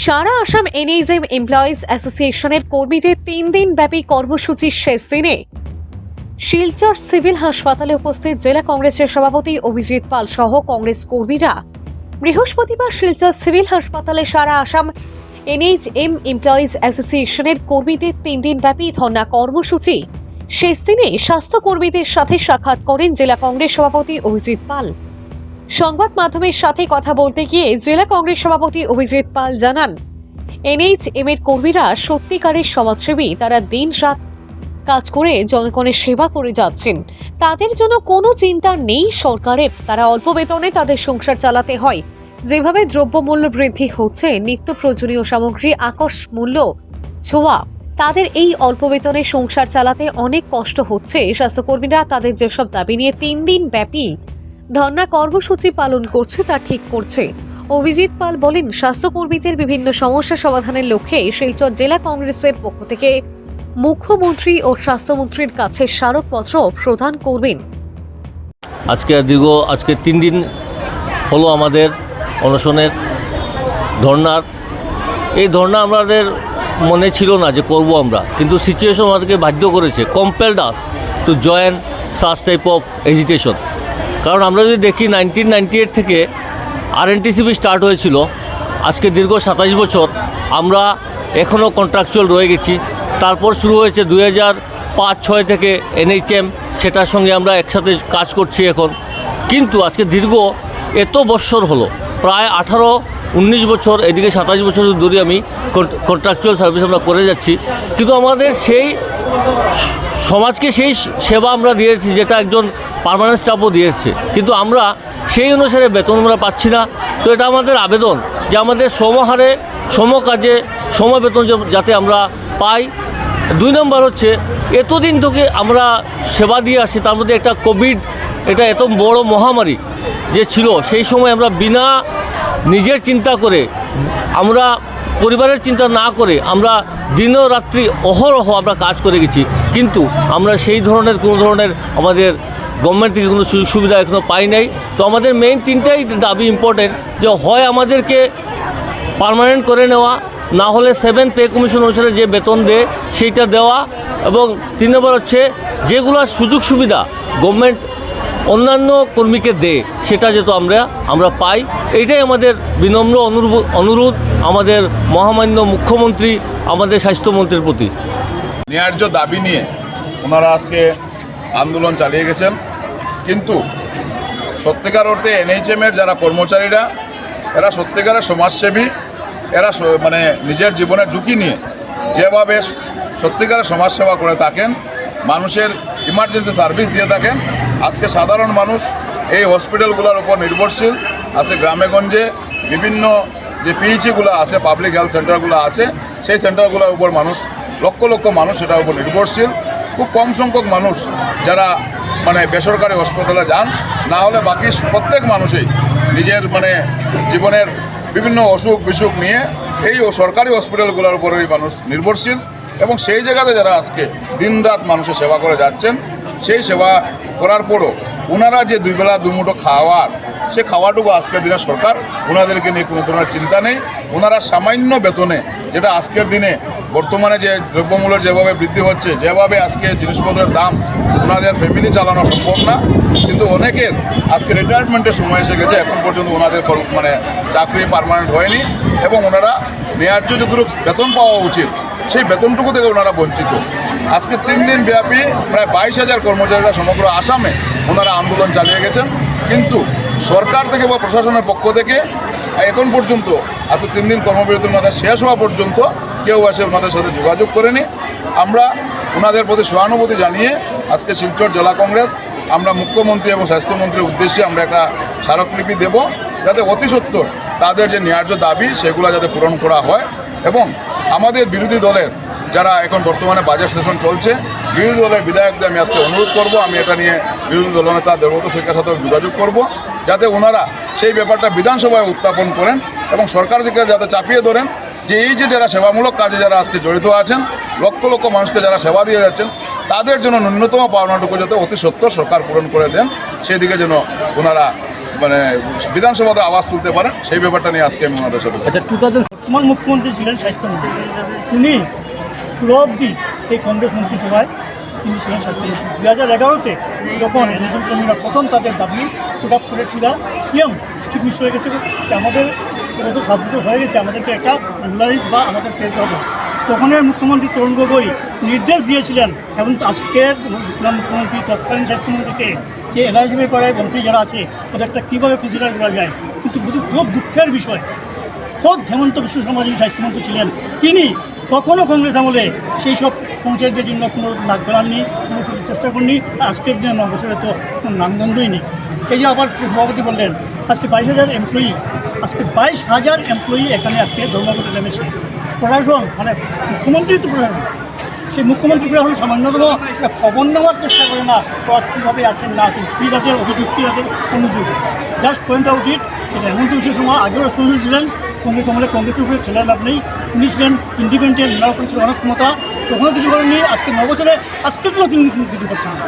সারা Assam NHM employees অ্যাসোসিয়েশনের কর্মীদের 3 দিন ব্যাপী কর্মসূচির শেষ দিনে শিলচর সিভিল হাসপাতালে উপস্থিত জেলা কংগ্রেসের সভাপতি অভিজিৎ পাল সহ কংগ্রেস কর্মীরা বৃহস্পতিবার শিলচর সিভিল হাসপাতালে সারা আসাম এনএইচএম এমপ্লয়িজ অ্যাসোসিয়েশনের কর্মীদের 3 দিন ব্যাপী ধর্ণা কর্মসূচি শেষ দিনে স্বাস্থ্যকর্মীদের সাথে সাক্ষাৎ করেন জেলা কংগ্রেস সভাপতি অভিজিৎ পাল। সংবাদ মাধ্যমের সাথে কথা বলতে গিয়ে জেলা কংগ্রেস সভাপতি অভিজিৎ পাল জানান, এনএইচএম এর কর্মীরা সত্যিকারের সমাজসেবী। তারা দিন রাত কাজ করে জনগণের সেবা করে যাচ্ছেন। তাদের জন্য কোনো চিন্তা নেই সরকারের। তারা অল্প বেতনে তাদের সংসার চালাতে হয়। যেভাবে দ্রব্যমূল্য বৃদ্ধি হচ্ছে, নিত্য প্রয়োজনীয় সামগ্রী আকাশ মূল্য ছোঁয়া, তাদের এই অল্প বেতনে সংসার চালাতে অনেক কষ্ট হচ্ছে। স্বাস্থ্যকর্মীরা তাদের যেসব দাবি নিয়ে 3 দিন ব্যাপী ধর্ণা কর্মসূচি পালন করছে তা ঠিক করছে। অভিজিৎ পাল বলেন, স্বাস্থ্যকর্মীদের বিভিন্ন সমস্যা সমাধানের লক্ষ্যে শিলচর জেলা কংগ্রেসের পক্ষ থেকে মুখ্যমন্ত্রী ও স্বাস্থ্যমন্ত্রীর কাছে স্মারকপত্র প্রদান করবেন। আজকে 3 দিন হলো আমাদের অনশনের ধর্নার। এই ধর্না আমাদের মনে ছিল না যে করব আমরা, কিন্তু সিচুয়েশন আমাদেরকে বাধ্য করেছে, compelled us to join such type of agitation. কারণ আমরা যদি দেখি 1998 থেকে আরএনটিসিপি স্টার্ট হয়েছিল, আজকে দীর্ঘ 27 বছর আমরা এখনও কন্ট্রাকচুয়াল রয়ে গেছি। তারপর শুরু হয়েছে 2005-06 থেকে এনএইচএম, সেটার সঙ্গে আমরা একসাথে কাজ করছি এখন। কিন্তু আজকে দীর্ঘ এত বছর হলো, প্রায় 18-19 বছর, এদিকে 27 বছর ধরে আমি কন্ট্রাকচুয়াল সার্ভিস আমরা করে যাচ্ছি। কিন্তু আমাদের সেই সমাজকে সেই সেবা আমরা দিয়েছি যেটা একজন পার্মানেন্ট স্টাফও দিয়েছে, কিন্তু আমরা সেই অনুসারে বেতন আমরা পাচ্ছি না। তো এটা আমাদের আবেদন যে আমাদের সমহারে সমকাজে সমবেতন যাতে আমরা পাই। 2 নম্বর হচ্ছে, এতদিন থেকে আমরা সেবা দিয়ে আসছি, তার মধ্যে একটা কোভিড, এটা এত বড় মহামারী যে ছিল, সেই সময় আমরা বিনা নিজের চিন্তা করে, আমরা পরিবারের চিন্তা না করে আমরা দিনও রাত্রি অহরহ আমরা কাজ করে গেছি। কিন্তু আমরা সেই ধরনের কোনো ধরনের আমাদের গভর্নমেন্ট থেকে কোনো সুযোগ সুবিধা এখনও পাই নাই। তো আমাদের মেইন 3টাই দাবি ইম্পর্টেন্ট, যে হয় আমাদেরকে পার্মানেন্ট করে নেওয়া, না হলে 7 পে কমিশন অনুসারে যে বেতন দেয় সেইটা দেওয়া, এবং 3 নম্বর হচ্ছে যেগুলো সুযোগ সুবিধা গভর্নমেন্ট অন্যান্য কর্মীকে দেয় সেটা যেহেতু আমরা পাই। এইটাই আমাদের বিনম্র অনুরোধ আমাদের মহামান্য মুখ্যমন্ত্রী, আমাদের স্বাস্থ্যমন্ত্রীর প্রতি। ন্যায্য দাবি নিয়ে ওনারা আজকে আন্দোলন চালিয়ে গেছেন। কিন্তু সত্যিকার অর্থে এনএইচএমের যারা কর্মচারীরা, এরা সত্যিকারের সমাজসেবী। এরা মানে নিজের জীবনের ঝুঁকি নিয়ে যেভাবে সত্যিকারের সমাজসেবা করে থাকেন, মানুষের ইমার্জেন্সি সার্ভিস দিয়ে থাকেন। আজকে সাধারণ মানুষ এই হসপিটালগুলোর উপর নির্ভরশীল আছে। গ্রামেগঞ্জে বিভিন্ন যে পিএইচইগুলো আছে, পাবলিক হেলথ সেন্টারগুলো আছে, সেই সেন্টারগুলোর উপর মানুষ লক্ষ লক্ষ মানুষ সেটার উপর নির্ভরশীল। খুব কম সংখ্যক মানুষ যারা মানে বেসরকারি হাসপাতালে যান, না হলে বাকি প্রত্যেক মানুষই নিজের মানে জীবনের বিভিন্ন অসুখ বিসুখ নিয়ে এই সরকারি হসপিটালগুলোর উপরেই মানুষ নির্ভরশীল। এবং সেই জায়গাতে যারা আজকে দিনরাত মানুষের সেবা করে যাচ্ছেন, সেই সেবা করার পরও ওনারা যে 2 বেলা 2 মুঠো খাওয়ার, সে খাওয়াটুকু আজকের দিনে সরকার ওনাদেরকে নিয়ে কোনো ধরনের চিন্তা নেই। ওনারা সামান্য বেতনে, যেটা আজকের দিনে বর্তমানে যে দ্রব্যমূল্যের যেভাবে বৃদ্ধি হচ্ছে, যেভাবে আজকে জিনিসপত্রের দাম, ওনাদের ফ্যামিলি চালানো সম্ভব না। কিন্তু অনেকের আজকে রিটায়ারমেন্টের সময় এসে গেছে, এখন পর্যন্ত ওনাদের মানে চাকরি পার্মানেন্ট হয়নি, এবং ওনারা ন্যায্য যতটুকু বেতন পাওয়া উচিত সেই বেতনটুকু থেকে ওনারা বঞ্চিত। আজকে 3 দিন ব্যাপী প্রায় 22,000 কর্মচারীরা সমগ্র আসামে ওনারা আন্দোলন চালিয়ে গেছেন। কিন্তু সরকার থেকে বা প্রশাসনের পক্ষ থেকে এখন পর্যন্ত আজকে 3 দিন কর্মবিরতির মধ্যে শেষ হওয়া পর্যন্ত কেউ এসে ওনাদের সাথে যোগাযোগ করেনি। আমরা ওনাদের প্রতি সহানুভূতি জানিয়ে আজকে শিলচর জেলা কংগ্রেস আমরা মুখ্যমন্ত্রী এবং স্বাস্থ্যমন্ত্রীর উদ্দেশ্যে আমরা একটা স্মারকলিপি দেব, যাতে অতি সত্বর তাদের যে ন্যায্য দাবি সেগুলো যাতে পূরণ করা হয়। এবং আমাদের বিরোধী দলের যারা এখন বর্তমানে বাজেট সেশন চলছে, বিরোধী দলের বিধায়কদের আমি আজকে অনুরোধ করব, আমি এটা নিয়ে বিরোধী দলনেতা দেবব্রত সরকারের সাথে যোগাযোগ করব, যাতে ওনারা সেই ব্যাপারটা বিধানসভায় উত্থাপন করেন এবং সরকারকে যাতে চাপিয়ে ধরেন যে এই যে যারা সেবামূলক কাজে যারা আজকে জড়িত আছেন, লক্ষ লক্ষ মানুষকে যারা সেবা দিয়ে যাচ্ছেন, তাদের জন্য ন্যূনতম পাওনাটুকু যাতে অতি সত্বর সরকার পূরণ করে দেন, সেই দিকে যেন ওনারা মানে বিধানসভাতে আওয়াজ তুলতে পারেন, সেই ব্যাপারটা নিয়ে আজকে আমি ওনাদের সাথে আচ্ছা বর্তমান মুখ্যমন্ত্রী ছিলেন স্বাস্থ্যমন্ত্রী, তিনি ষোলো অবধি এই কংগ্রেস মন্ত্রিসভায় তিনি ছিলেন স্বাস্থ্যমন্ত্রী। 2011-তে যখন এনএসএম কর্মীরা প্রথম তাদের দাবি প্রোডাক্ট করে তুলা সিএম চিফ মিনিস্টার হয়ে গেছে যে আমাদের 7 বছর হয়ে গেছে, আমাদেরকে একটা রেগুলারাইজ বা আমাদের পে করবে। তখনের মুখ্যমন্ত্রী তরুণ গগৈ নির্দেশ দিয়েছিলেন এবং আজকের মুখ্যমন্ত্রী তৎকালীন স্বাস্থ্যমন্ত্রীকে যে এনআরজিএম এর পরে মন্ত্রী যারা আছে ওদেরটা কীভাবে কনসিডার করা যায়। কিন্তু খুব দুঃখের বিষয়, খোদ হেমন্ত বিশ্ব শর্মা যিনি স্বাস্থ্যমন্ত্রী ছিলেন তিনি কখনও কংগ্রেস আমলে সেই সব সংসদের জন্য কোনো নাক গলাননি, কোনো কিছু চেষ্টা করেননি। আজকের দিনে 9 বছরে তো কোনো নামগন্ধই নেই। এই যে আবার সভাপতি বললেন আজকে 22,000 এমপ্লয়ি, আজকে 22,000 এমপ্লয়ি এখানে আজকে ধর্মঘটে নেমেছে। প্রশাসন মানে মুখ্যমন্ত্রী তো প্রশাসন, সেই মুখ্যমন্ত্রী প্রশাসন সামান্যতম একটা খবর নেওয়ার চেষ্টা করে না, কীভাবে আছেন না আছেন, কী তাদের অভিযোগ, কী তাদের অনুযোগ। জাস্ট পয়েন্ট আউট ইট সেটা হেমন্ত বিশ্ব শর্মা আগেও রেসপন্সিবল ছিলেন, কংগ্রেস আমলে কংগ্রেসের উপরে ছেলে লাভ নেই, উনি ছিলেন ইন্ডিপেন্ডেন্ট, ওনার উপরে ছিল অনেক ক্ষমতা, তখনও কিছু করেননি। আজকে 9 বছরে আজকের জন্য তিনি কিছু করছেন না।